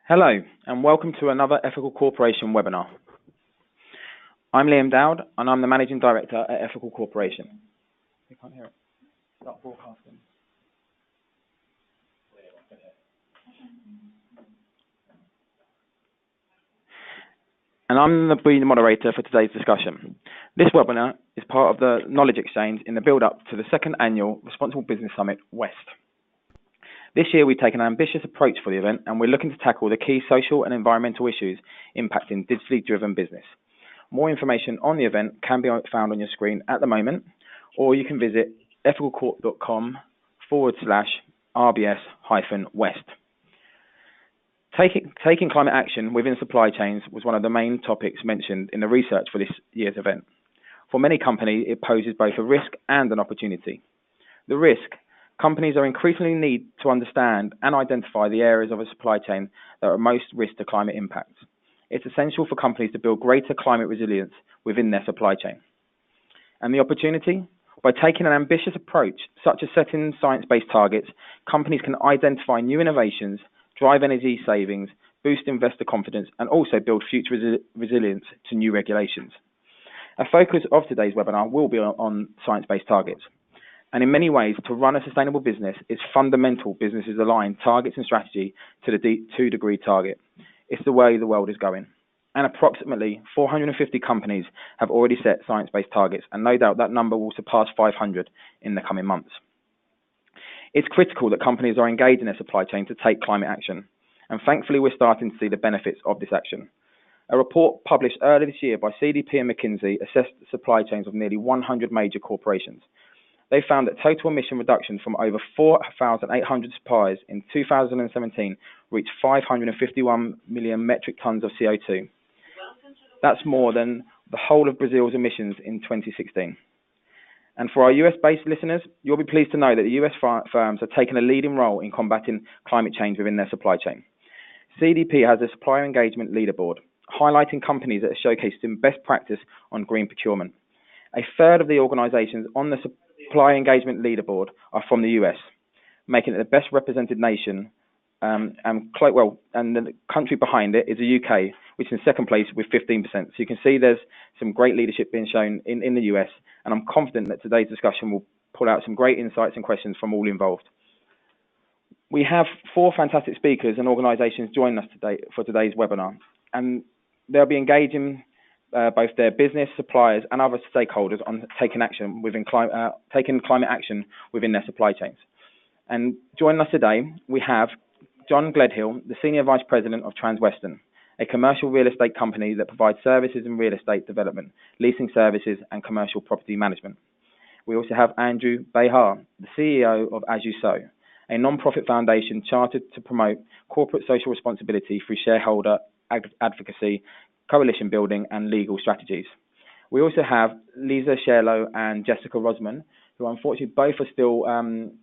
Hello, and welcome to another Ethical Corporation webinar. I'm Liam Dowd, and I'm the Managing Director at Ethical Corporation. You can't hear it. Start broadcasting. And I'm the moderator for today's discussion. This webinar is part of the Knowledge Exchange in the build-up to the second annual Responsible Business Summit West. This year, we've taken an ambitious approach for the event, and we're looking to tackle the key social and environmental issues impacting digitally driven business. More information on the event can be found on your screen at the moment, or you can visit ethicalcorp.com/RBS-West. Taking climate action within supply chains was one of the main topics mentioned in the research for this year's event. For many companies, it poses both a risk and an opportunity. The risk: companies are increasingly need to understand and identify the areas of a supply chain that are most risk to climate impact. It's essential for companies to build greater climate resilience within their supply chain. And the opportunity? By taking an ambitious approach, such as setting science-based targets, companies can identify new innovations, drive energy savings, boost investor confidence, and also build future resilience to new regulations. A focus of today's webinar will be on science-based targets. And in many ways, to run a sustainable business, it's fundamental businesses align targets and strategy to the 2-degree target. It's the way the world is going. And approximately 450 companies have already set science-based targets, and no doubt that number will surpass 500 in the coming months. It's critical that companies are engaged in their supply chain to take climate action, and thankfully we're starting to see the benefits of this action. A report published earlier this year by CDP and McKinsey assessed the supply chains of nearly 100 major corporations. They found that total emission reductions from over 4,800 suppliers in 2017 reached 551 million metric tons of CO2. That's more than the whole of Brazil's emissions in 2016. And for our US-based listeners, you'll be pleased to know that the US firms are taking a leading role in combating climate change within their supply chain. CDP has a supplier engagement leaderboard, highlighting companies that are showcasing best practice on green procurement. A third of the organizations on the supplier engagement leaderboard are from the US, making it the best represented nation. And the country behind it is the UK, which is in second place with 15%. So you can see there's some great leadership being shown in the US, and I'm confident that today's discussion will pull out some great insights and questions from all involved. We have 4 fantastic speakers and organizations joining us today for today's webinar, and they'll be engaging both their business, suppliers, and other stakeholders on taking climate action within their supply chains. And joining us today, we have John Gledhill, the Senior Vice President of Transwestern, a commercial real estate company that provides services in real estate development, leasing services, and commercial property management. We also have Andrew Behar, the CEO of You Sow, a non-profit foundation chartered to promote corporate social responsibility through shareholder advocacy, coalition building, and legal strategies. We also have Lisa Sherlow and Jessica Rosman, who unfortunately both are still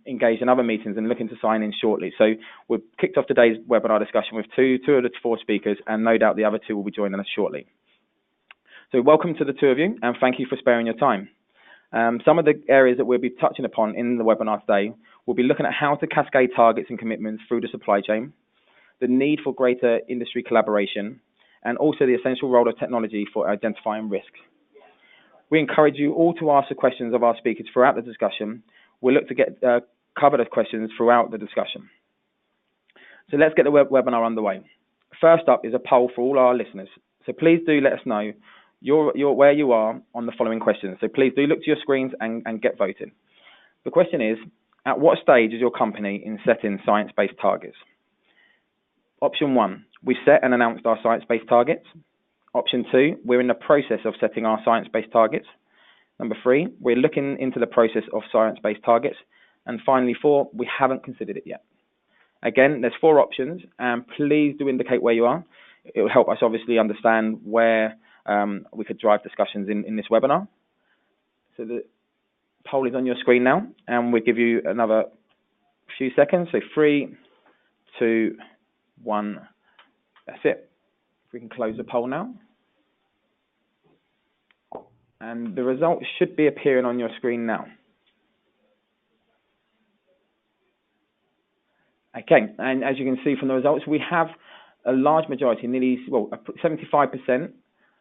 engaged in other meetings and looking to sign in shortly. So we've kicked off today's webinar discussion with two of the 4 speakers, and no doubt the other 2 will be joining us shortly. So welcome to the 2 of you, and thank you for sparing your time. Some of the areas that we'll be touching upon in the webinar today, we'll be looking at how to cascade targets and commitments through the supply chain, the need for greater industry collaboration, and also the essential role of technology for identifying risks. We encourage you all to ask the questions of our speakers throughout the discussion. We'll look to cover the questions throughout the discussion. So let's get the webinar underway. First up is a poll for all our listeners. So please do let us know where you are on the following questions. So please do look to your screens and get voting. The question is, at what stage is your company in setting science-based targets? Option 1, we set and announced our science-based targets. Option 2, we're in the process of setting our science-based targets. Number 3, we're looking into the process of science-based targets. And finally 4, we haven't considered it yet. Again, there's 4 options, and please do indicate where you are. It will help us obviously understand where we could drive discussions in this webinar. So the poll is on your screen now, and we'll give you another few seconds. So 3, 2, 1, that's it. We can close the poll now. And the results should be appearing on your screen now. Okay, and as you can see from the results, we have a large majority, nearly 75%,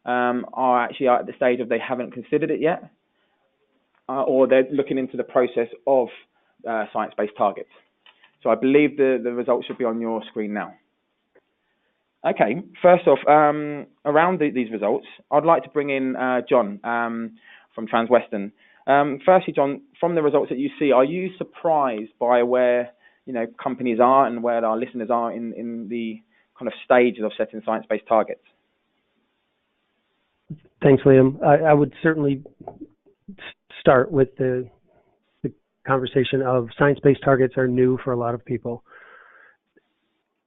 are actually at the stage of they haven't considered it yet, or they're looking into the process of science-based targets. So I believe the results should be on your screen now. Okay, first off, around these results, I'd like to bring in John from Transwestern. Firstly, John, from the results that you see, are you surprised by where companies are and where our listeners are in the kind of stages of setting science-based targets? Thanks, Liam. I would certainly start with the conversation of science-based targets are new for a lot of people.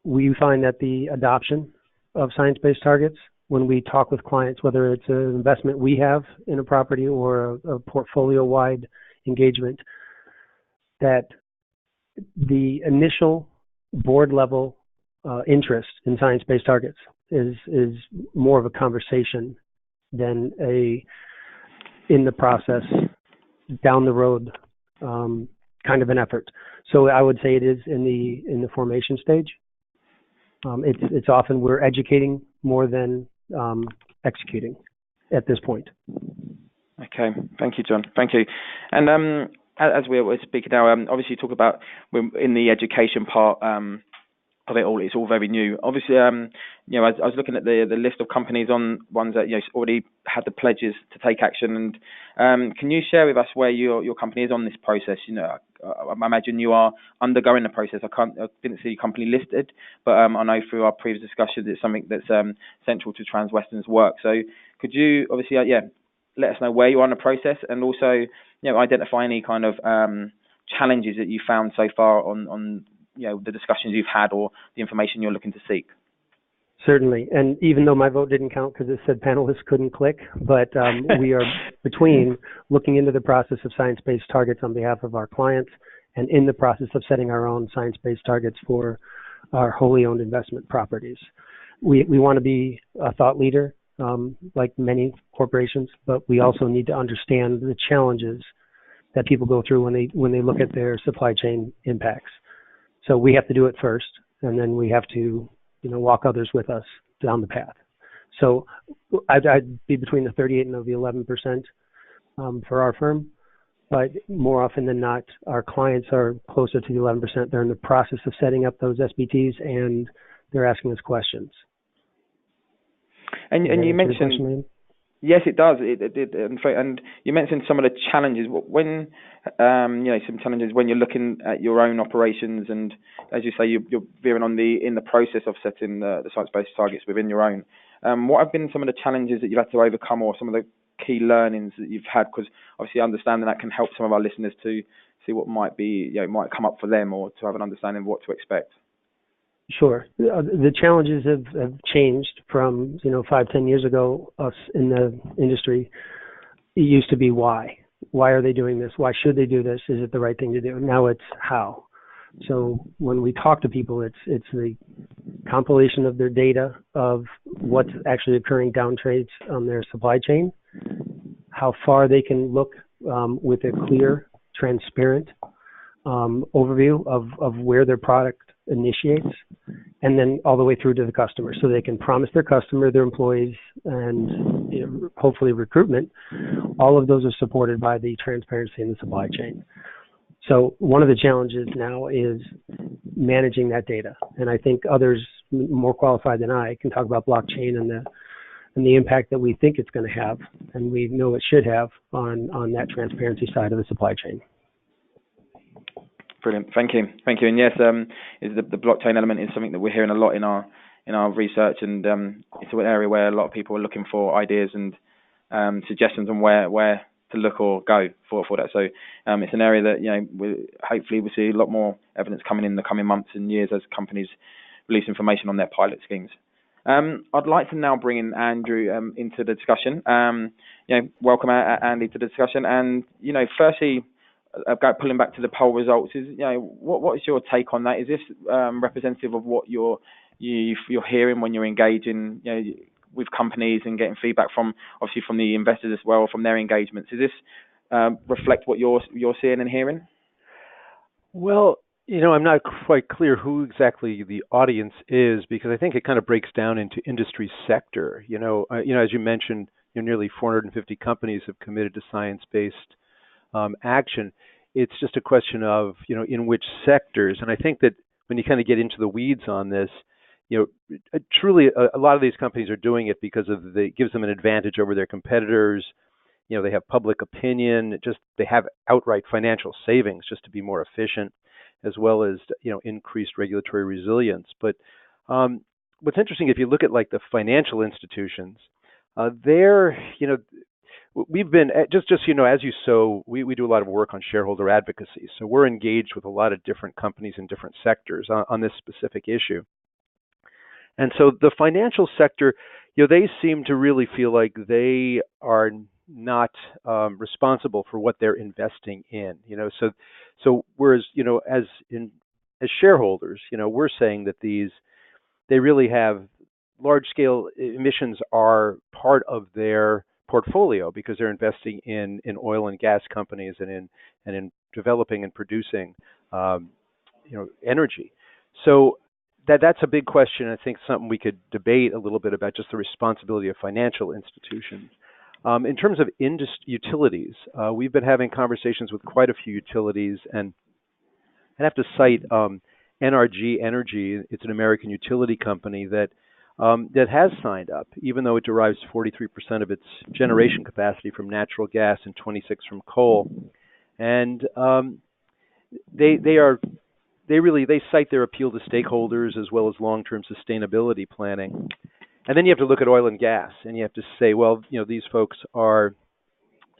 We find that the adoption of science-based targets, when we talk with clients, whether it's an investment we have in a property or a portfolio-wide engagement, that the initial board-level interest in science-based targets is more of a conversation than in the process, down the road kind of an effort. So I would say it is in the formation stage. It's often we're educating more than executing at this point. Okay, thank you, John. Thank you. And as we're speaking now, obviously you talk about in the education part of it all, it's all very new. Obviously, I was looking at the list of companies on ones that already had the pledges to take action. And can you share with us where your company is on this process? I imagine you are undergoing the process. I didn't see your company listed, but I know through our previous discussions it's something that's central to Transwestern's work. So could you obviously let us know where you are in the process, and also identify any kind of challenges that you found so far on the discussions you've had or the information you're looking to seek? Certainly. And even though my vote didn't count because it said panelists couldn't click, but we are between looking into the process of science-based targets on behalf of our clients and in the process of setting our own science-based targets for our wholly owned investment properties. We want to be a thought leader, like many corporations, but we also need to understand the challenges that people go through when they look at their supply chain impacts. So we have to do it first, and then we have to walk others with us down the path. So I'd be between the 38 and the 11% for our firm, but more often than not, our clients are closer to the 11%. They're in the process of setting up those SBTs, and they're asking us questions. And you mentioned, yes, it does. It did, and you mentioned some of the challenges. When some challenges when you're looking at your own operations, and as you say, you're veering in the process of setting the science-based targets within your own. What have been some of the challenges that you've had to overcome, or some of the key learnings that you've had? Because obviously, understanding that can help some of our listeners to see what might be might come up for them, or to have an understanding of what to expect. Sure. The challenges have changed from 5-10 years ago. Us in the industry, it used to be why. Why are they doing this? Why should they do this? Is it the right thing to do? Now it's how. So when we talk to people, it's the compilation of their data of what's actually occurring down trades on their supply chain, how far they can look with a clear, transparent overview of where their product initiates, and then all the way through to the customer, so they can promise their customer, their employees, and hopefully recruitment. All of those are supported by the transparency in the supply chain. So one of the challenges now is managing that data, and I think others more qualified than I can talk about blockchain and the impact that we think it's going to have, and we know it should have on that transparency side of the supply chain. Brilliant. Thank you. And yes, is the blockchain element is something that we're hearing a lot in our research, and it's an area where a lot of people are looking for ideas and suggestions on where to look or go for that. So it's an area that hopefully we'll see a lot more evidence coming in the coming months and years as companies release information on their pilot schemes. I'd like to now bring in Andrew into the discussion. Welcome Andy to the discussion, and firstly, pulling back to the poll results, is what is your take on that? Is this representative of what you're hearing when you're engaging with companies and getting feedback from the investors as well, from their engagements? Does this reflect what you're seeing and hearing? Well, I'm not quite clear who exactly the audience is because I think it kind of breaks down into industry sector. As you mentioned, nearly 450 companies have committed to science-based action. It's just a question of, in which sectors. And I think that when you kind of get into the weeds on this, truly a lot of these companies are doing it because it gives them an advantage over their competitors. They have public opinion, just they have outright financial savings just to be more efficient, as well as increased regulatory resilience. But what's interesting, if you look at like the financial institutions, they're we've been just as You Sow, we do a lot of work on shareholder advocacy. So we're engaged with a lot of different companies in different sectors on this specific issue. And so the financial sector, they seem to really feel like they are not responsible for what they're investing in. So whereas as shareholders, we're saying that they really have large scale emissions are part of their portfolio because they're investing in oil and gas companies and in developing and producing energy. So that's a big question. I think something we could debate a little bit about, just the responsibility of financial institutions. In terms of utilities, we've been having conversations with quite a few utilities, and I have to cite NRG Energy. It's an American utility company that has signed up, even though it derives 43% of its generation capacity from natural gas and 26% from coal. And they cite their appeal to stakeholders as well as long-term sustainability planning. And then you have to look at oil and gas, and you have to say, well, these folks are,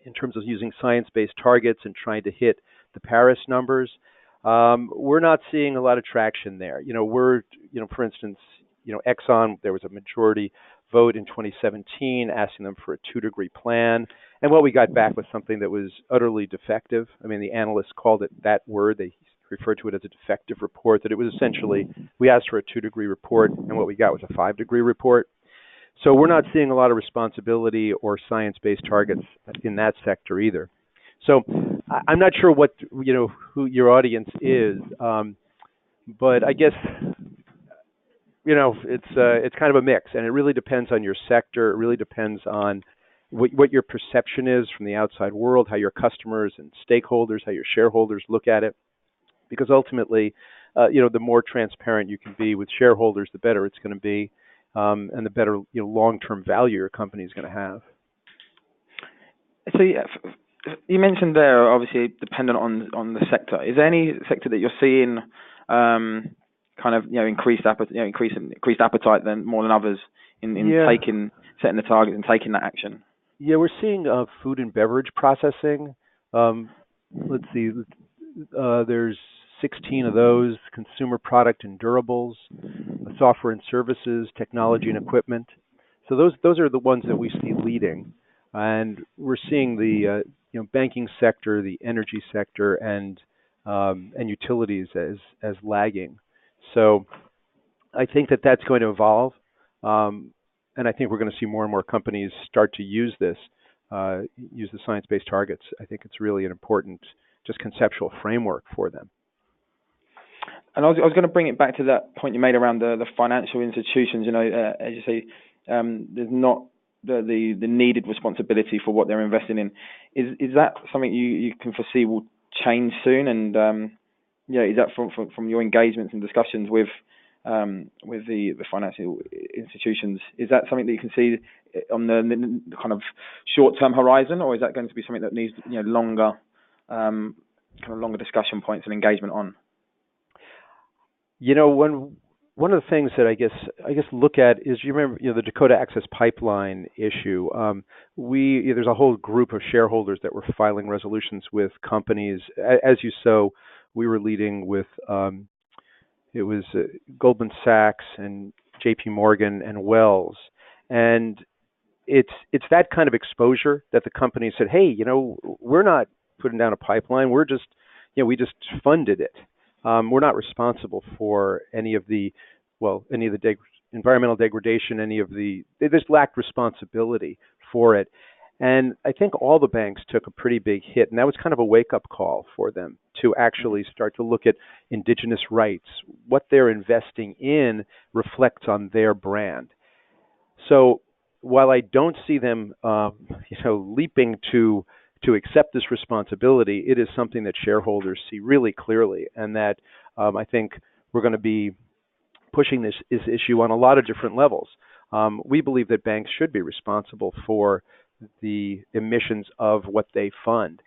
in terms of using science-based targets and trying to hit the Paris numbers, we're not seeing a lot of traction there. For instance, Exxon, there was a majority vote in 2017 asking them for a 2-degree plan. And what we got back was something that was utterly defective. I mean, the analysts called it that word. They referred to it as a defective report, that it was essentially, we asked for a 2-degree report, and what we got was a 5-degree report. So we're not seeing a lot of responsibility or science-based targets in that sector either. So I'm not sure who your audience is, but I guess it's kind of a mix, and it really depends on your sector. It really depends on what your perception is from the outside world, how your customers and stakeholders, how your shareholders look at it. Because ultimately, the more transparent you can be with shareholders, the better it's going to be, and the better long-term value your company is going to have. So you mentioned there, obviously dependent on the sector. Is there any sector that you're seeing increased appetite more than others in setting the target and taking that action? Yeah, we're seeing food and beverage processing. Let's see, there's 16 of those: consumer product and durables, software and services, technology and equipment. So those are the ones that we see leading, and we're seeing the banking sector, the energy sector, and utilities as lagging. So I think that's going to evolve, and I think we're going to see more and more companies start to use the science-based targets. I think it's really an important just conceptual framework for them. And I was going to bring it back to that point you made around the financial institutions. As you say, there's not the needed responsibility for what they're investing in. Is that something you can foresee will change soon? And is that from your engagements and discussions with the financial institutions? Is that something that you can see on the kind of short-term horizon, or is that going to be something that needs longer discussion points and engagement on? One of the things that I guess look at is, you remember the Dakota Access Pipeline issue. There's a whole group of shareholders that were filing resolutions with companies. As You Sow, we were leading with it was Goldman Sachs and J.P. Morgan and Wells, and it's that kind of exposure that the company said, hey, we're not putting down a pipeline. We're just we just funded it. We're not responsible for any of the environmental degradation, they just lacked responsibility for it. And I think all the banks took a pretty big hit, and that was kind of a wake-up call for them to actually start to look at indigenous rights. What they're investing in reflects on their brand. So while I don't see them, leaping to accept this responsibility, it is something that shareholders see really clearly, and that I think we're going to be pushing this issue on a lot of different levels. We believe that banks should be responsible for the emissions of what they fund.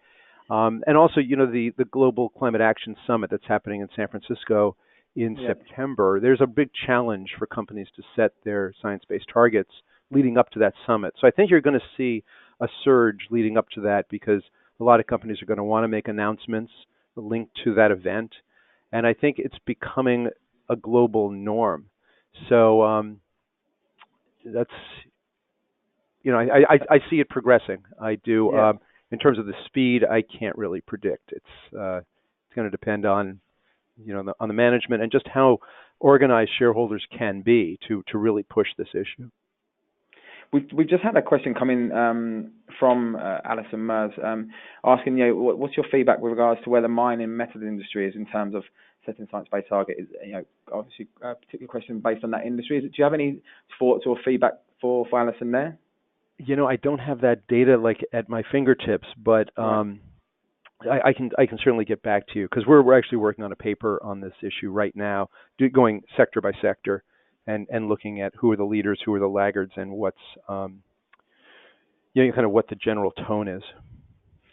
And also, the Global Climate Action Summit that's happening in San Francisco in September, there's a big challenge for companies to set their science-based targets leading up to that summit. So I think you're going to see a surge leading up to that because a lot of companies are going to want to make announcements linked to that event. And I think it's becoming a global norm. So that's, I see it progressing. I do. Yeah. In terms of the speed, I can't really predict. It's going to depend on, on the management and just how organized shareholders can be to really push this issue. We've just had a question come in from Alison Mers asking, what's your feedback with regards to where the mining metal industry is in terms of setting science-based target? Obviously a particular question based on that industry. Do you have any thoughts or feedback for Alison there? I don't have that data at my fingertips, but I can certainly get back to you because we're actually working on a paper on this issue right now, going sector by sector and looking at who are the leaders, who are the laggards, and what's kind of what the general tone is.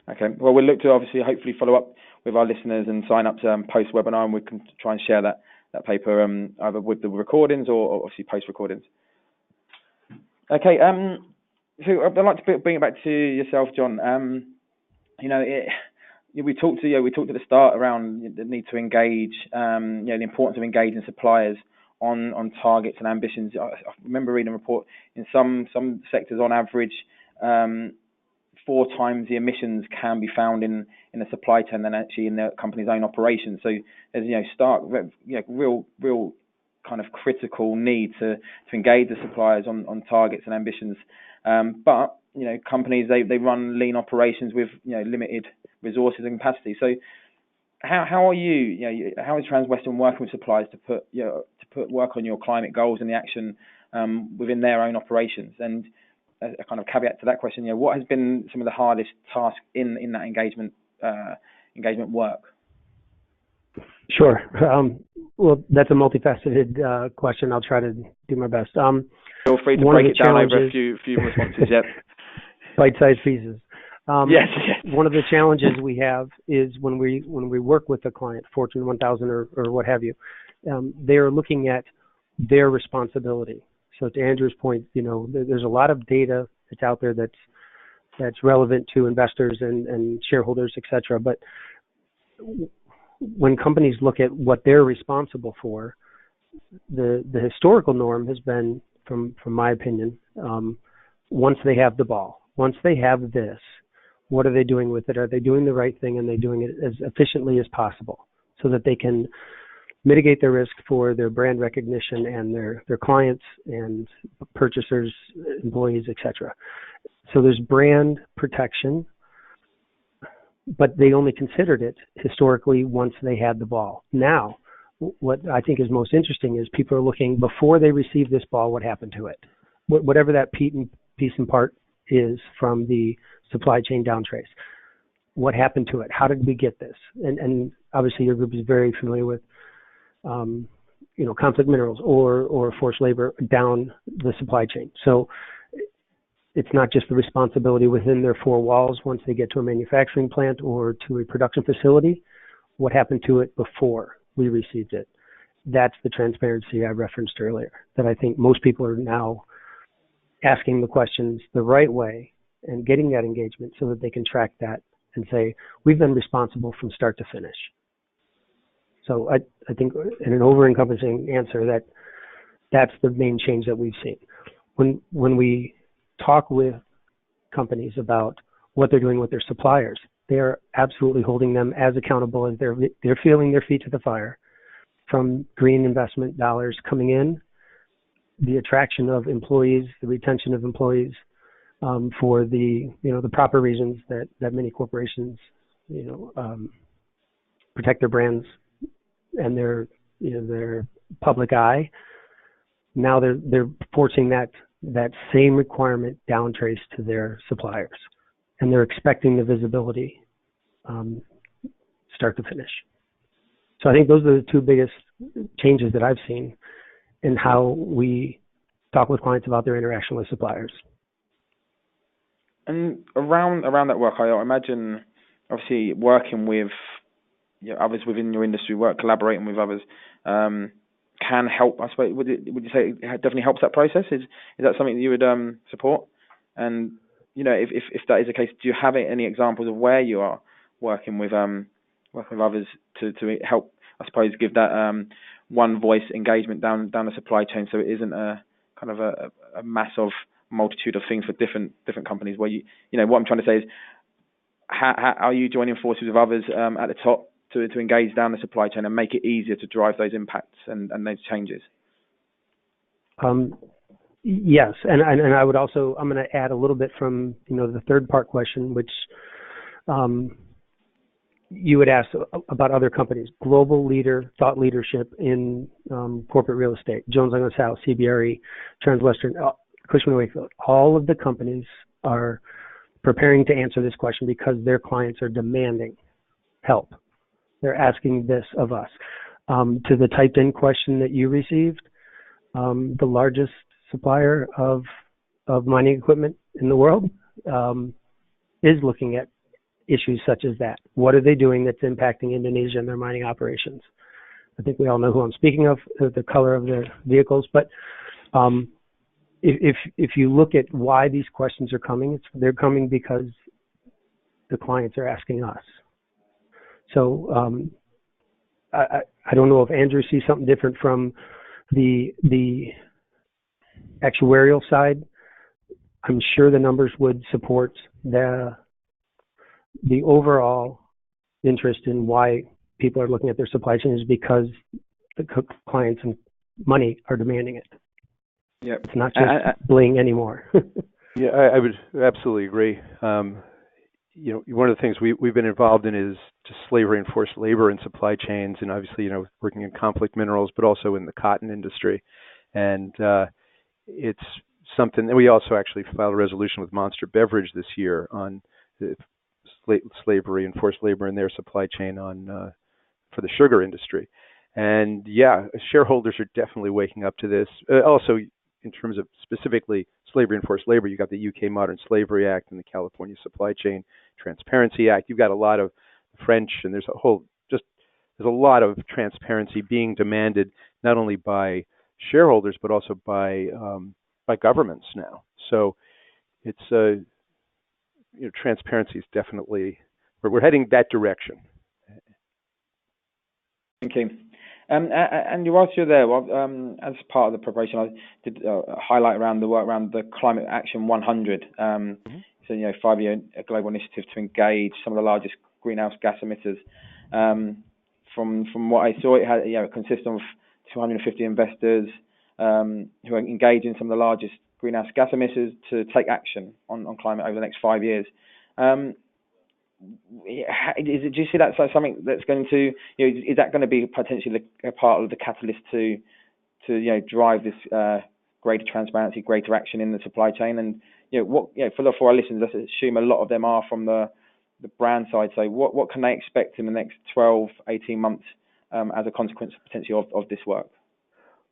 Okay. Well, we'll look to obviously hopefully follow up with our listeners and sign up to post webinar, and we can try and share that paper either with the recordings or obviously post recordings. Okay. So I'd like to bring it back to yourself, John. We talked at the start around the need to engage, the importance of engaging suppliers on targets and ambitions. I remember reading a report in some sectors on average, 4 times the emissions can be found in the supply chain than actually in the company's own operations. So there's stark, real kind of critical need to engage the suppliers on targets and ambitions. But companies they run lean operations with limited resources and capacity. So how are you? How is Transwestern working with suppliers to put work on your climate goals and the action within their own operations? And a kind of caveat to that question, what has been some of the hardest tasks in that engagement work? Sure. Well, that's a multifaceted question. I'll try to do my best. Feel free to break it down over a few responses. Yep. Bite-sized pieces. Yes. One of the challenges we have is when we work with a client, Fortune 1000 or what have you, they are looking at their responsibility. So to Andrew's point, there's a lot of data that's out there that's relevant to investors and shareholders, et cetera. But when companies look at what they're responsible for, the historical norm has been, from my opinion, once they have the ball, once they have this, what are they doing with it? Are they doing the right thing, and they doing it as efficiently as possible so that they can mitigate their risk for their brand recognition and their clients and purchasers, employees, et cetera. So there's brand protection, but they only considered it historically once they had the ball. Now, what I think is most interesting is people are looking before they receive this ball, what happened to it? Whatever that piece and part is from the supply chain downtrace. What happened to it? How did we get this? And obviously your group is very familiar with conflict minerals or forced labor down the supply chain. So it's not just the responsibility within their 4 walls once they get to a manufacturing plant or to a production facility. What happened to it before we received it? That's the transparency I referenced earlier, that I think most people are now asking the questions the right way and getting that engagement so that they can track that and say, we've been responsible from start to finish. So I think in an over-encompassing answer, that's the main change that we've seen. When we talk with companies about what they're doing with their suppliers, they are absolutely holding them as accountable as they're feeling their feet to the fire from green investment dollars coming in, the attraction of employees, the retention of employees, for the the proper reasons that many corporations protect their brands and their public eye. Now they're forcing that same requirement down trace to their suppliers, and they're expecting the visibility start to finish. So I think those are the two biggest changes that I've seen in how we talk with clients about their interaction with suppliers. And around that work, I imagine obviously working with others within your industry, collaborating with others, can help. I suppose would you say it definitely helps that process? Is that something that you would support? And if that is the case, do you have any examples of where you are working with others to help? I suppose give that one voice engagement down the supply chain, so it isn't a kind of a mass of multitude of things for different companies. Where what I'm trying to say is, how are you joining forces with others at the top to engage down the supply chain and make it easier to drive those impacts and those changes? Yes, and I would also, I'm going to add a little bit from the third part question, which you would ask about other companies, global thought leadership in corporate real estate, Jones Lang LaSalle, CBRE, Transwestern, Cushman & Wakefield. All of the companies are preparing to answer this question because their clients are demanding help. They're asking this of us. To the typed in question that you received, the largest supplier of mining equipment in the world is looking at issues such as that. What are they doing that's impacting Indonesia and their mining operations? I think we all know who I'm speaking of, the color of their vehicles. But if you look at why these questions are coming, they're coming because the clients are asking us. So I don't know if Andrew sees something different from the actuarial side. I'm sure the numbers would support the overall interest in why people are looking at their supply chain is because the clients and money are demanding it. Yep. It's not just bling anymore. Yeah, I would absolutely agree. One of the things we've been involved in is just slavery and forced labor in supply chains, and obviously, working in conflict minerals, but also in the cotton industry. And it's something that we also actually filed a resolution with Monster Beverage this year on slavery and forced labor in their supply chain for the sugar industry. And yeah, shareholders are definitely waking up to this. Also, in terms of specifically slavery and forced labor, you got the UK Modern Slavery Act and the California Supply Chain Transparency Act. You've got a lot of French, and there's a lot of transparency being demanded not only by shareholders but also by governments now. So it's transparency is definitely we're heading that direction. Thank you. And whilst you're there, as part of the preparation, I did highlight around the work around the Climate Action 100. So 5-year global initiative to engage some of the largest greenhouse gas emitters. From what I saw, it consists of 250 investors who are engaging some of the largest greenhouse gas emitters to take action on climate over the next 5 years. Do you see that as something that's going to, is that going to be potentially a part of the catalyst to drive this greater transparency, greater action in the supply chain? And for our listeners, let's assume a lot of them are from the brand side. So what can they expect in the next 12, 18 months as a consequence potentially of this work?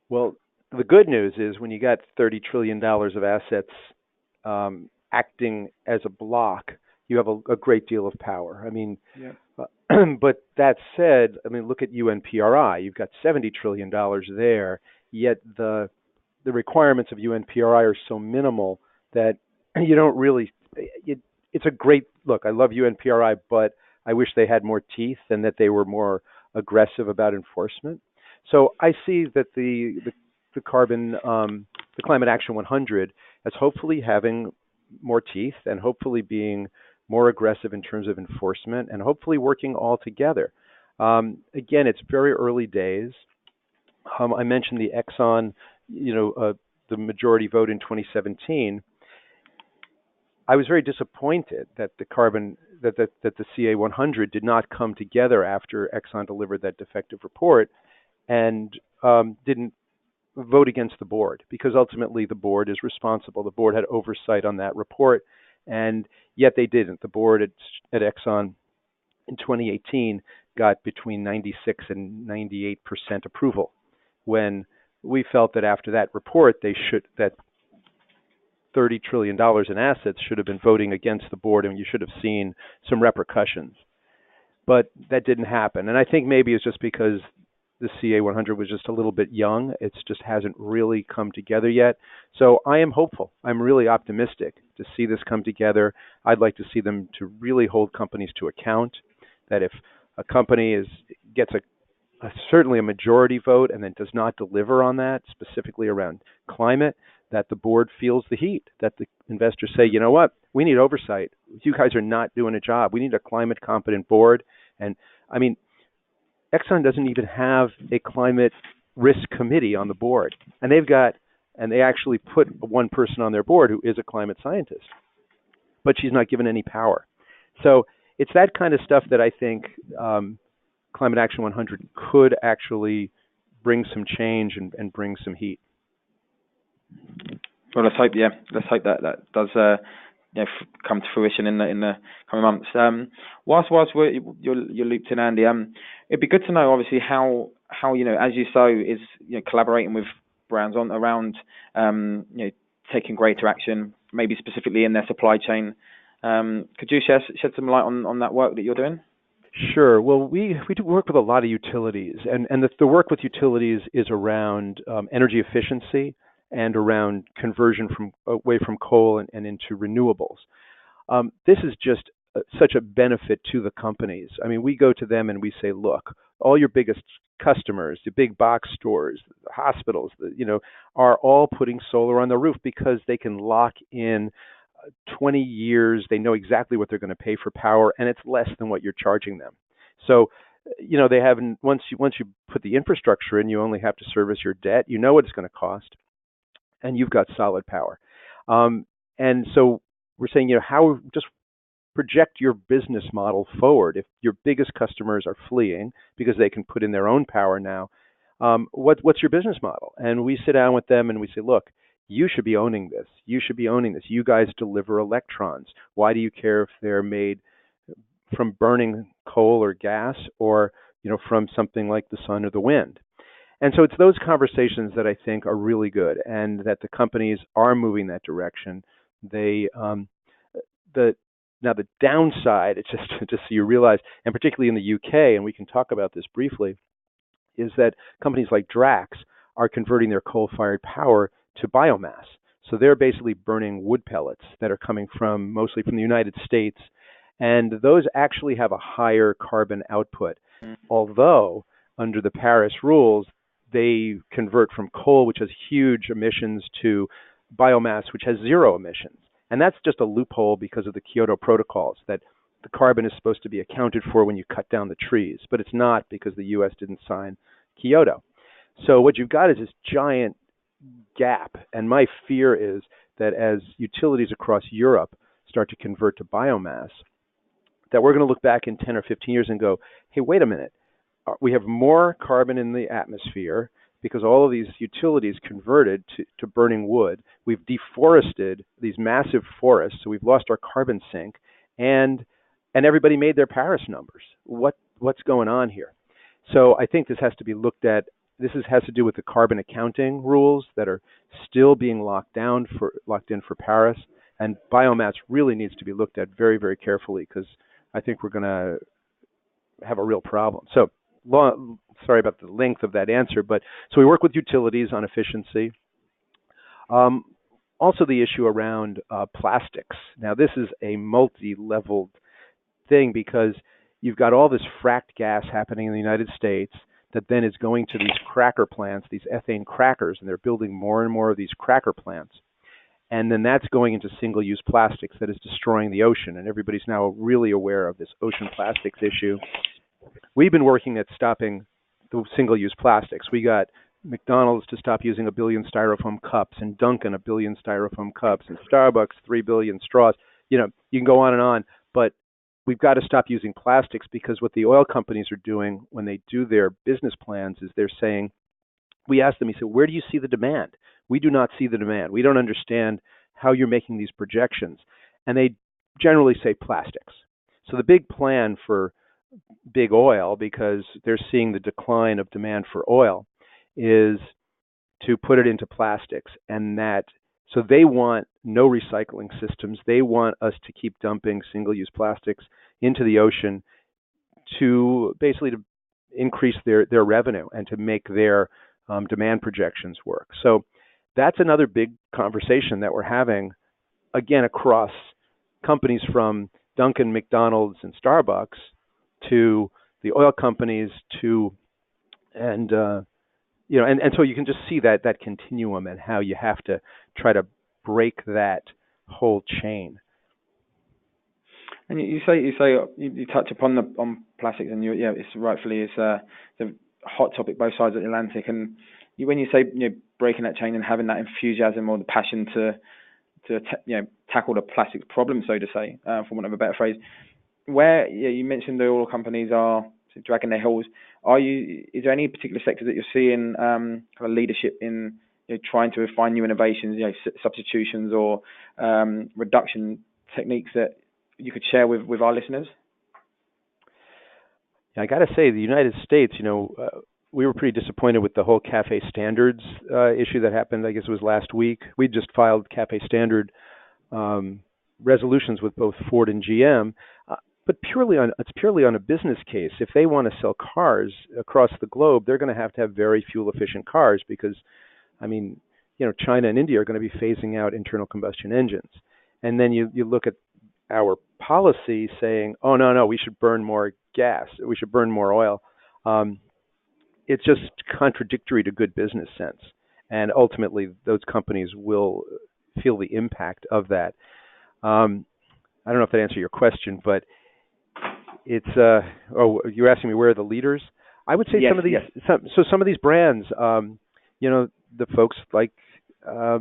Well, the good news is when you got $30 trillion of assets acting as a block, you have a great deal of power. I mean, yeah. But that said, look at UNPRI. You've got $70 trillion there, yet the requirements of UNPRI are so minimal that you don't really. It's a great look. I love UNPRI, but I wish they had more teeth and that they were more aggressive about enforcement. So I see that the Climate Action 100 as hopefully having more teeth and hopefully being more aggressive in terms of enforcement and hopefully working all together. Again, it's very early days. I mentioned the Exxon, the majority vote in 2017. I was very disappointed that the CA 100 did not come together after Exxon delivered that defective report and didn't vote against the board, because ultimately the board is responsible. The board had oversight on that report, and yet they didn't. The board at Exxon in 2018 got between 96 and 98% approval, when we felt that after that report, that $30 trillion in assets should have been voting against the board, and you should have seen some repercussions. But that didn't happen. And I think maybe it's just because the CA 100 was just a little bit young. It just hasn't really come together yet. So I am hopeful. I'm really optimistic to see this come together. I'd like to see them to really hold companies to account, that if a company gets certainly a majority vote and then does not deliver on that, specifically around climate, that the board feels the heat, that the investors say, you know what, we need oversight. You guys are not doing a job. We need a climate competent board. And I mean, Exxon doesn't even have a climate risk committee on the board. And they actually put one person on their board who is a climate scientist, but she's not given any power. So it's that kind of stuff that I think Climate Action 100 could actually bring some change and bring some heat. Well, let's hope that does come to fruition in the coming months. Whilst you're looped in, Andy, it'd be good to know obviously how as You Sow is collaborating with brands around taking greater action, maybe specifically in their supply chain. Could you shed some light on that work that you're doing? Sure. Well, we do work with a lot of utilities, and the work with utilities is around energy efficiency and around conversion away from coal and into renewables. This is just such a benefit to the companies. I mean, we go to them and we say, look, all your biggest customers, the big box stores, the hospitals, are all putting solar on the roof because they can lock in 20 years. They know exactly what they're going to pay for power, and it's less than what you're charging them. So, they haven't, once you put the infrastructure in, you only have to service your debt. You know what it's going to cost, and you've got solid power. And so we're saying, how just project your business model forward. If your biggest customers are fleeing because they can put in their own power now, what's your business model? And we sit down with them and we say, look, you should be owning this. You should be owning this. You guys deliver electrons. Why do you care if they're made from burning coal or gas or, from something like the sun or the wind? And so it's those conversations that I think are really good, and that the companies are moving that direction. Now the downside, it's just so you realize, and particularly in the UK, and we can talk about this briefly, is that companies like Drax are converting their coal-fired power to biomass. So they're basically burning wood pellets that are coming mostly from the United States, and those actually have a higher carbon output. Although under the Paris rules, they convert from coal, which has huge emissions, to biomass, which has zero emissions. And that's just a loophole because of the Kyoto protocols, that the carbon is supposed to be accounted for when you cut down the trees, but it's not because the U.S. didn't sign Kyoto. So what you've got is this giant gap. And my fear is that as utilities across Europe start to convert to biomass, that we're going to look back in 10 or 15 years and go, hey, wait a minute. We have more carbon in the atmosphere because all of these utilities converted to burning wood. We've deforested these massive forests, so we've lost our carbon sink, and everybody made their Paris numbers. What's going on here? So I think this has to be looked at. Has to do with the carbon accounting rules that are still being locked in for Paris, and biomass really needs to be looked at very, very carefully, because I think we're going to have a real problem. So sorry about the length of that answer, but so we work with utilities on efficiency. Also the issue around plastics. Now this is a multi-leveled thing, because you've got all this fracked gas happening in the United States that then is going to these cracker plants, these ethane crackers, and they're building more and more of these cracker plants. And then that's going into single-use plastics that is destroying the ocean, and everybody's now really aware of this ocean plastics issue. We've been working at stopping the single-use plastics. We got McDonald's to stop using 1 billion styrofoam cups, and Dunkin' 1 billion styrofoam cups, and Starbucks 3 billion straws. you can go on, but we've got to stop using plastics, because what the oil companies are doing when they do their business plans is they're saying, we ask them, we say, where do you see the demand? We do not see the demand. We don't understand how you're making these projections. And they generally say plastics. So the big plan for big oil, because they're seeing the decline of demand for oil, is to put it into plastics. So they want no recycling systems. They want us to keep dumping single-use plastics into the ocean to basically to increase their revenue and to make their demand projections work. So that's another big conversation that we're having, again, across companies from Dunkin', McDonald's, and Starbucks to the oil companies and so you can just see that continuum and how you have to try to break that whole chain. And you touch upon on plastics, and it's rightfully the hot topic both sides of the Atlantic. And when you say breaking that chain and having that enthusiasm or the passion to tackle the plastics problem, so to say, for want of a better phrase, where you mentioned the oil companies are dragging their heels. Is there any particular sector that you're seeing kind of leadership in trying to find new innovations, substitutions or reduction techniques that you could share with our listeners? I got to say, the United States, we were pretty disappointed with the whole CAFE standards issue that happened. I guess it was last week. We just filed CAFE standard resolutions with both Ford and GM, but it's purely on a business case. If they want to sell cars across the globe, they're going to have very fuel efficient cars, because, China and India are going to be phasing out internal combustion engines. And then you look at our policy saying, oh, no, we should burn more gas, we should burn more oil. It's just contradictory to good business sense. And ultimately, those companies will feel the impact of that. I don't know if that answers your question, but it's, you're asking me where are the leaders? I would say yes, some of these brands, the folks like I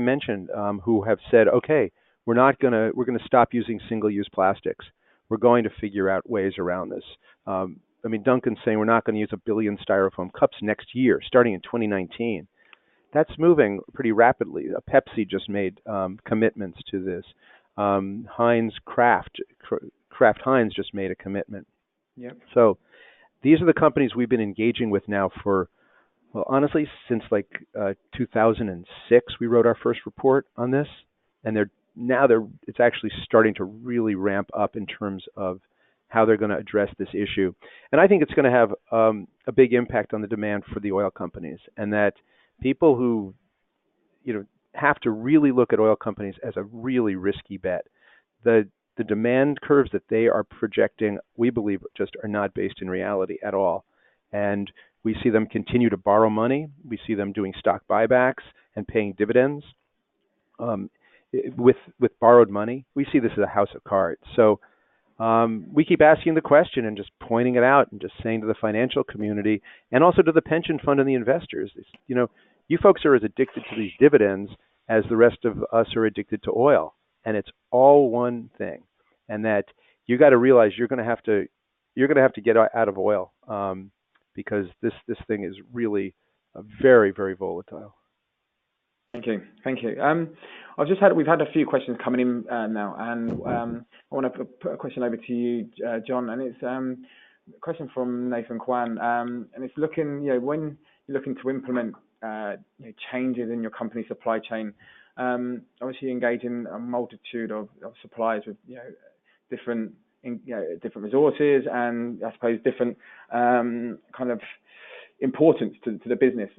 mentioned, who have said, okay, we're going to stop using single-use plastics. We're going to figure out ways around this. Duncan's saying we're not going to use 1 billion styrofoam cups next year, starting in 2019. That's moving pretty rapidly. Pepsi just made commitments to this. Kraft Heinz just made a commitment. Yep. So these are the companies we've been engaging with now for, well, honestly, since 2006. We wrote our first report on this, and it's actually starting to really ramp up in terms of how they're going to address this issue. And I think it's going to have a big impact on the demand for the oil companies, and that people who have to really look at oil companies as a really risky bet. The demand curves that they are projecting, we believe, just are not based in reality at all. And we see them continue to borrow money. We see them doing stock buybacks and paying dividends with borrowed money. We see this as a house of cards. So we keep asking the question and just pointing it out and just saying to the financial community and also to the pension fund and the investors, you folks are as addicted to these dividends as the rest of us are addicted to oil. And it's all one thing. And that you got to realize you're going to have to get out of oil because this thing is really very, very volatile. Thank you. We've had a few questions coming in now, and I want to put a question over to you, John, and it's a question from Nathan Kwan, and it's looking, when you're looking to implement changes in your company supply chain, obviously engaging a multitude of suppliers with different resources and I suppose different kind of importance to the business.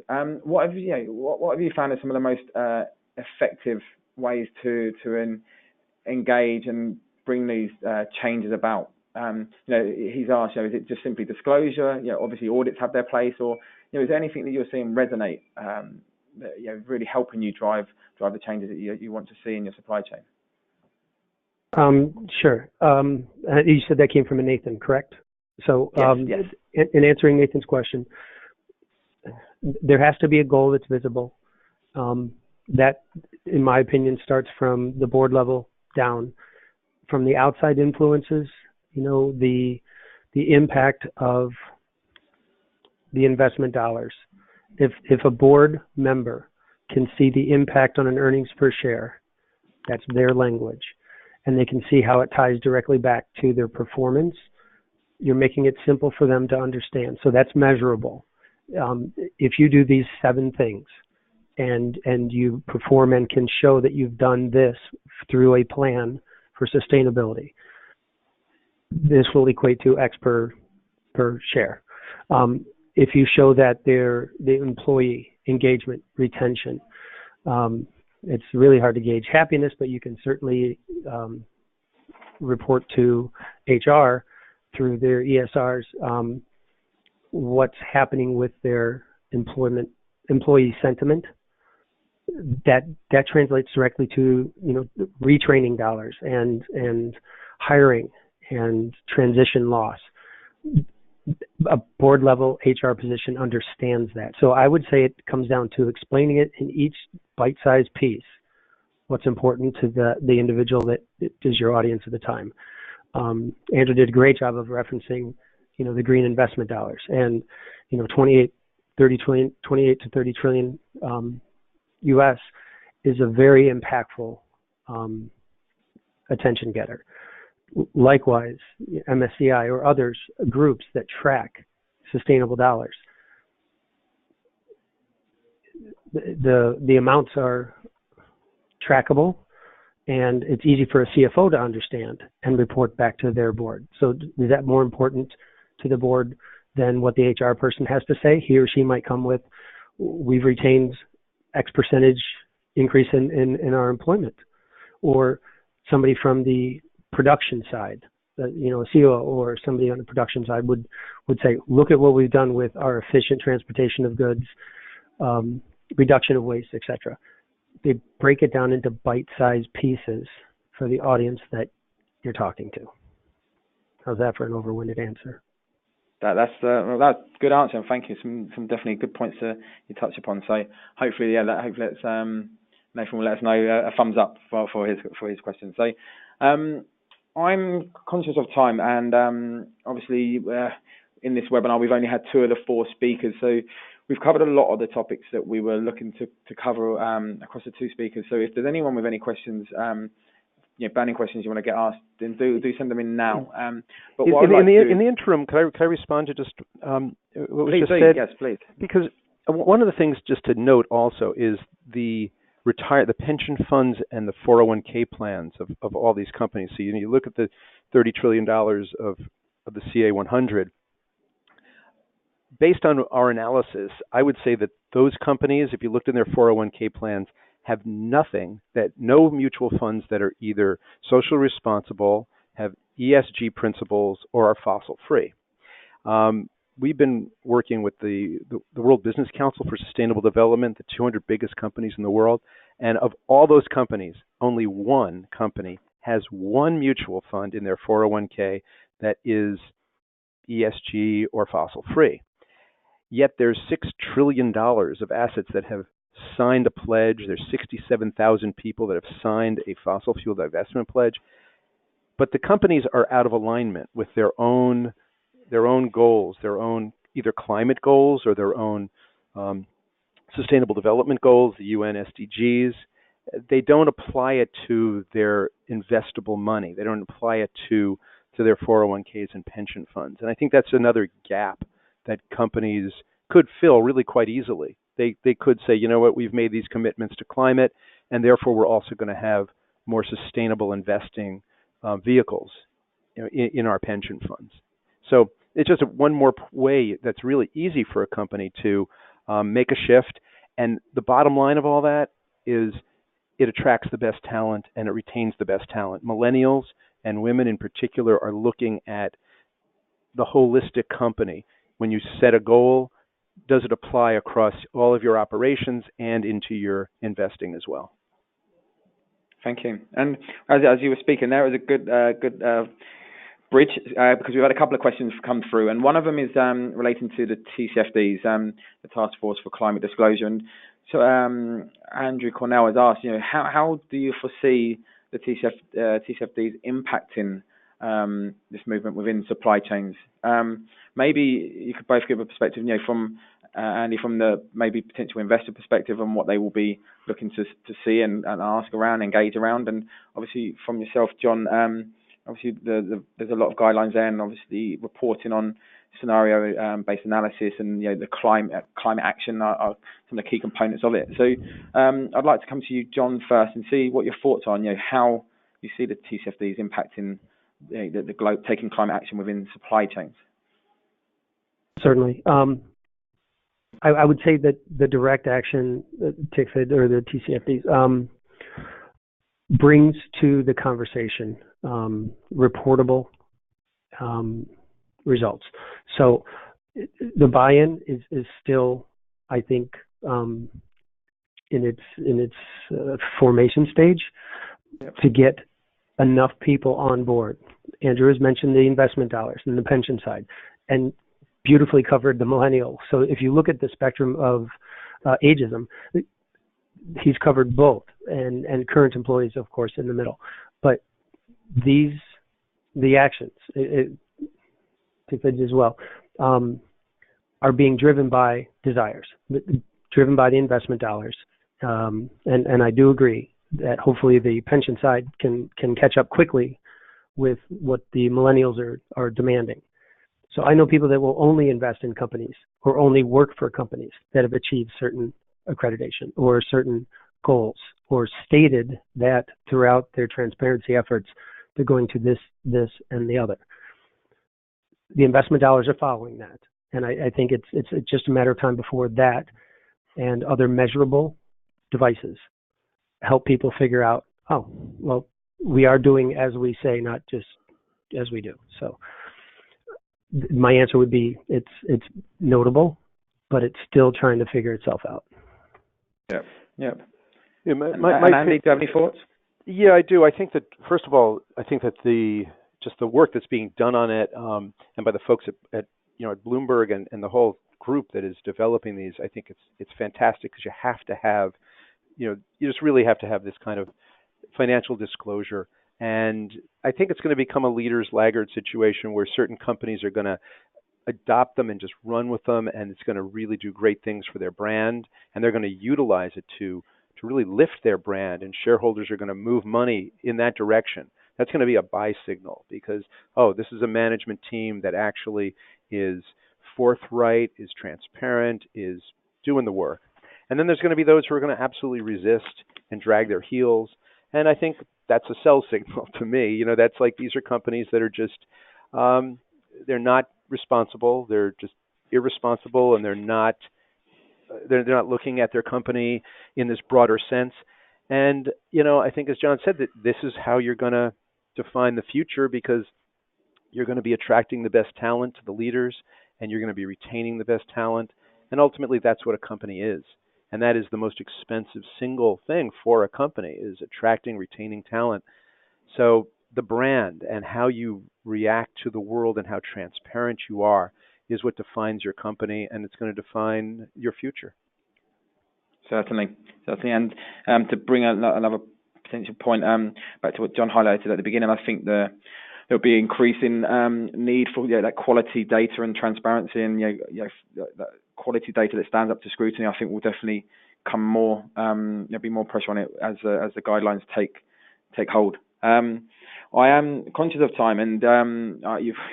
What have you found are some of the most effective ways to engage and bring these changes about? He's asked, is it just simply disclosure? Obviously audits have their place, or is there anything that you're seeing resonate that really helping you drive the changes that you want to see in your supply chain? Sure. You said that came from a Nathan, correct? So yes. In answering Nathan's question, there has to be a goal that's visible. That, in my opinion, starts from the board level down. From the outside influences, the impact of the investment dollars. If a board member can see the impact on an earnings per share, that's their language, and they can see how it ties directly back to their performance, you're making it simple for them to understand. So that's measurable. If you do these 7 things and you perform and can show that you've done this through a plan for sustainability, this will equate to X per share. If you show that the employee engagement, retention, it's really hard to gauge happiness, but you can certainly report to HR through their ESRs what's happening with their employee sentiment. That translates directly to retraining dollars and hiring and transition loss. A board level HR position understands that. So I would say it comes down to explaining it in each bite-sized piece, what's important to the individual that is your audience at the time. Andrew did a great job of referencing, the green investment dollars, and 28 to 30 trillion US is a very impactful attention getter. Likewise, MSCI or others, groups that track sustainable dollars. The amounts are trackable, and it's easy for a CFO to understand and report back to their board. So is that more important to the board than what the HR person has to say? He or she might come with, we've retained X percentage increase in our employment. Or somebody from the production side, a CEO or somebody on the production side would say, look at what we've done with our efficient transportation of goods, reduction of waste, etc. They break it down into bite-sized pieces for the audience that you're talking to. How's that for an over-winded answer? That's a good answer, and thank you. Some definitely good points you touch upon. So hopefully, hopefully Nathan will let us know a thumbs up for his question. So I'm conscious of time, and obviously in this webinar we've only had 2 of the 4 speakers. So we've covered a lot of the topics that we were looking to cover across the 2 speakers. So if there's anyone with any questions, burning questions you want to get asked, then do send them in now. But in the interim, can I respond to just what was just said? Yes, please. Because one of the things just to note also is the pension funds and the 401k plans of all these companies. So you look at the $30 trillion of the CA 100. Based on our analysis, I would say that those companies, if you looked in their 401k plans, have no mutual funds that are either socially responsible, have ESG principles, or are fossil free. We've been working with the World Business Council for Sustainable Development, the 200 biggest companies in the world, and of all those companies, only one company has one mutual fund in their 401k that is ESG or fossil free. Yet there's $6 trillion of assets that have signed a pledge. There's 67,000 people that have signed a fossil fuel divestment pledge. But the companies are out of alignment with their own goals, their own either climate goals or their own sustainable development goals, the UN SDGs. They don't apply it to their investable money. They don't apply it to their 401ks and pension funds. And I think that's another gap that companies could fill really quite easily. They could say, you know what, we've made these commitments to climate, and therefore we're also going to have more sustainable investing vehicles in our pension funds. So it's just one more way that's really easy for a company to make a shift. And the bottom line of all that is it attracts the best talent and it retains the best talent. Millennials and women in particular are looking at the holistic company. When you set a goal, does it apply across all of your operations and into your investing as well? Thank you. And as you were speaking, there was a good bridge because we've had a couple of questions come through, and one of them is relating to the TCFDs, the Task Force for Climate Disclosure. And So Andrew Cornell has asked, how do you foresee the TCFDs impacting this movement within supply chains? Maybe you could both give a perspective, from Andy, from the maybe potential investor perspective, on what they will be looking to see and ask around, engage around, and obviously from yourself, John. Obviously, there's a lot of guidelines there, and obviously reporting on scenario-based analysis and the climate action are some of the key components of it. So I'd like to come to you, John, first, and see what your thoughts are on how you see the TCFDs impacting the globe, taking climate action within supply chains. Certainly. I would say that the direct action, TICFID or the TCFDs, brings to the conversation reportable results. So the buy-in is still, I think, in its formation stage. Yep. To get enough people on board. Andrew has mentioned the investment dollars and the pension side, and beautifully covered the millennial. So if you look at the spectrum of ageism, he's covered both, and current employees, of course, in the middle. But the actions, as well, are being driven by desires, driven by the investment dollars. And I do agree that hopefully the pension side can catch up quickly with what the millennials are demanding. So I know people that will only invest in companies or only work for companies that have achieved certain accreditation or certain goals, or stated that throughout their transparency efforts they're going to this, and the other. The investment dollars are following that, and I think it's just a matter of time before that and other measurable devices help people figure out, oh, well, we are doing as we say, not just as we do. So my answer would be it's notable, but it's still trying to figure itself out. Yep. Yeah, Andy, do you have any thoughts? Yeah, I do. I think that, first of all, the work that's being done on it, and by the folks at Bloomberg and the whole group that is developing these, I think it's fantastic, because you have to have, you just really have to have this kind of financial disclosure. And I think it's going to become a leaders laggard situation where certain companies are going to adopt them and just run with them, and it's going to really do great things for their brand, and they're going to utilize it to really lift their brand, and shareholders are going to move money in that direction. That's going to be a buy signal, because, oh, this is a management team that actually is forthright, is transparent, is doing the work. And then there's going to be those who are going to absolutely resist and drag their heels. And I think that's a sell signal to me. That's like, these are companies that are just, they're not responsible. They're just irresponsible, and they're not looking at their company in this broader sense. And, I think, as John said, that this is how you're going to define the future, because you're going to be attracting the best talent to the leaders, and you're going to be retaining the best talent. And ultimately, that's what a company is. And that is the most expensive single thing for a company, is attracting, retaining talent. So the brand and how you react to the world and how transparent you are is what defines your company, and it's going to define your future. Certainly. And to bring another potential point back to what John highlighted at the beginning, I think there'll be increasing need for that quality data and transparency, and that quality data that stands up to scrutiny. I think will definitely come more. There'll be more pressure on it as the guidelines take hold. I am conscious of time, and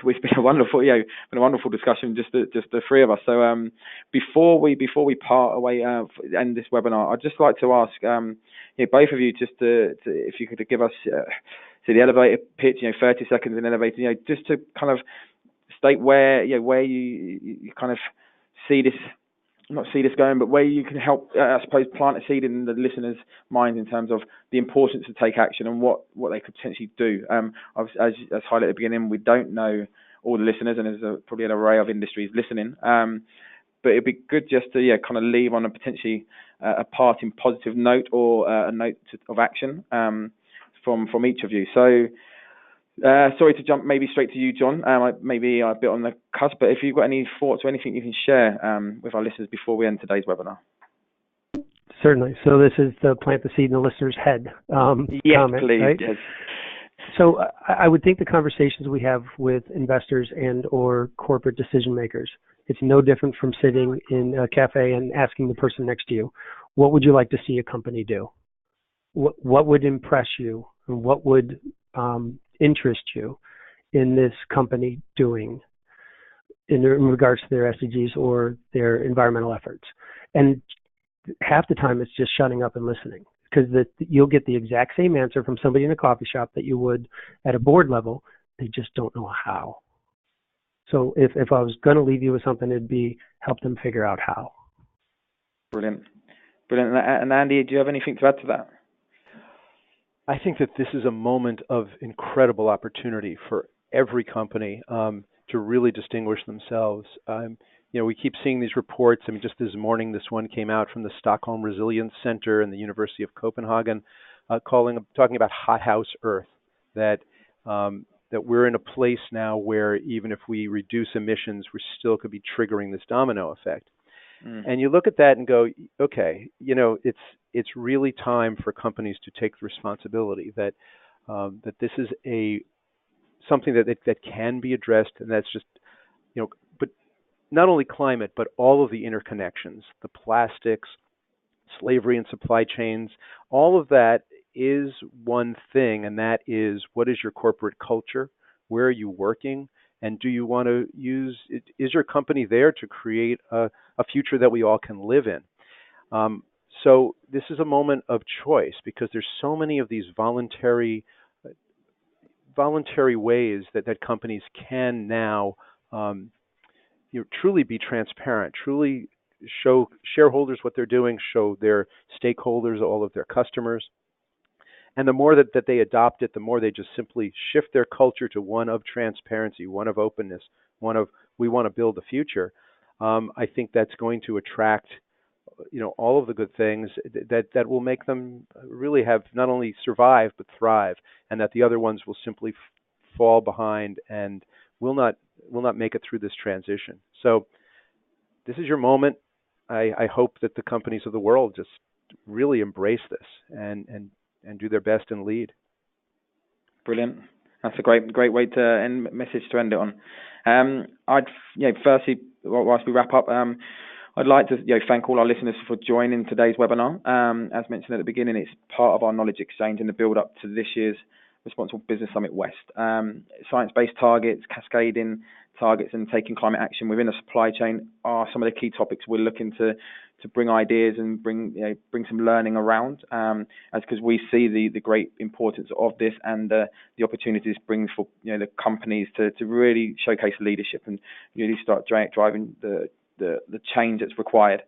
we've been a wonderful discussion, just the three of us. So before we part away, end this webinar, I'd just like to ask both of you just to if you could give us the elevator pitch, 30 seconds in elevator, just to kind of state where you kind of see this. Not see this going, but where you can help, I suppose, plant a seed in the listeners' minds in terms of the importance to take action and what they could potentially do. As highlighted at the beginning, we don't know all the listeners, and there's probably an array of industries listening. But it'd be good just to kind of leave on a potentially a parting positive note, or a note of action from each of you. So. Sorry to jump maybe straight to you, John. Maybe a bit on the cusp, but if you've got any thoughts or anything you can share with our listeners before we end today's webinar. Certainly. So this is the plant the seed in the listener's head Yes, comment, please. right? Yes. So I would think the conversations we have with investors and or corporate decision makers, it's no different from sitting in a cafe and asking the person next to you, what would you like to see a company do? What would impress you, and what would interest you in this company doing in regards to their SDGs or their environmental efforts? And half the time it's just shutting up and listening, because you'll get the exact same answer from somebody in a coffee shop that you would at a board level. They just don't know how. So if I was going to leave you with something, it'd be help them figure out how. Brilliant. And Andy, do you have anything to add to that? I think that this is a moment of incredible opportunity for every company to really distinguish themselves. We keep seeing these reports. I mean, just this morning, this one came out from the Stockholm Resilience Center and the University of Copenhagen, talking about hothouse Earth, that we're in a place now where even if we reduce emissions, we still could be triggering this domino effect. And you look at that and go, okay, it's really time for companies to take the responsibility that this is something that can be addressed, and that's just but not only climate, but all of the interconnections, the plastics, slavery and supply chains, all of that is one thing, and that is, what is your corporate culture? Where are you working? And do you want to is your company there to create a future that we all can live in? So this is a moment of choice, because there's so many of these voluntary ways that companies can now truly be transparent, truly show shareholders what they're doing, show their stakeholders, all of their customers. And the more that they adopt it, the more they just simply shift their culture to one of transparency, one of openness, one of we want to build the future. I think that's going to attract, all of the good things that will make them really have not only survive but thrive, and that the other ones will simply fall behind and will not make it through this transition. So this is your moment. I hope that the companies of the world just really embrace this and do their best and lead. Brilliant. That's a great way to message to end it on. Firstly, whilst we wrap up, I'd like to thank all our listeners for joining today's webinar. As mentioned at the beginning, it's part of our knowledge exchange in the build up to this year's Responsible Business Summit West. Science-based targets, cascading targets, and taking climate action within the supply chain are some of the key topics we're looking to bring ideas and bring some learning around, because we see the great importance of this and the opportunities it brings for the companies to really showcase leadership and really start driving the change that's required.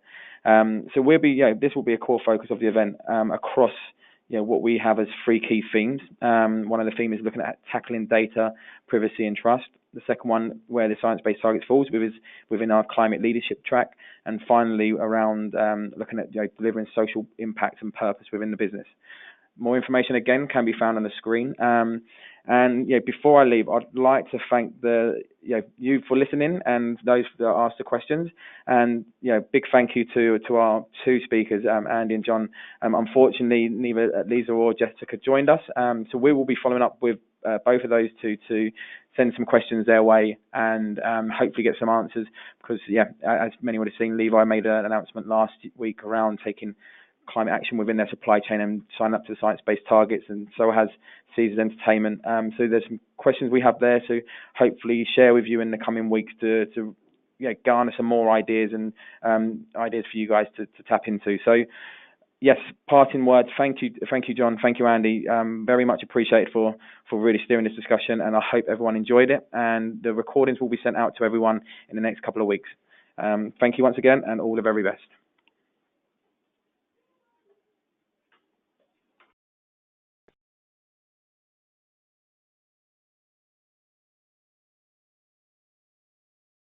So we'll be this will be a core focus of the event across what we have as 3 key themes. One of the themes is looking at tackling data, privacy and trust. The second one, where the science-based targets falls, is within our climate leadership track. And finally, around looking at delivering social impact and purpose within the business. More information, again, can be found on the screen. And before I leave, I'd like to thank you for listening and those that asked the questions. And big thank you to our 2 speakers, Andy and John. Unfortunately, neither Lisa or Jessica joined us. So we will be following up with both of those 2 to send some questions their way and hopefully get some answers. Because as many would have seen, Levi made an announcement last week around taking climate action within their supply chain and sign up to the science-based targets, and so has Caesars Entertainment. So there's some questions we have there to hopefully share with you in the coming weeks to garner some more ideas and ideas for you guys to tap into. So yes, parting words. Thank you, John. Thank you, Andy. Very much appreciated for really steering this discussion, and I hope everyone enjoyed it. And the recordings will be sent out to everyone in the next couple of weeks. Thank you once again, and all the very best.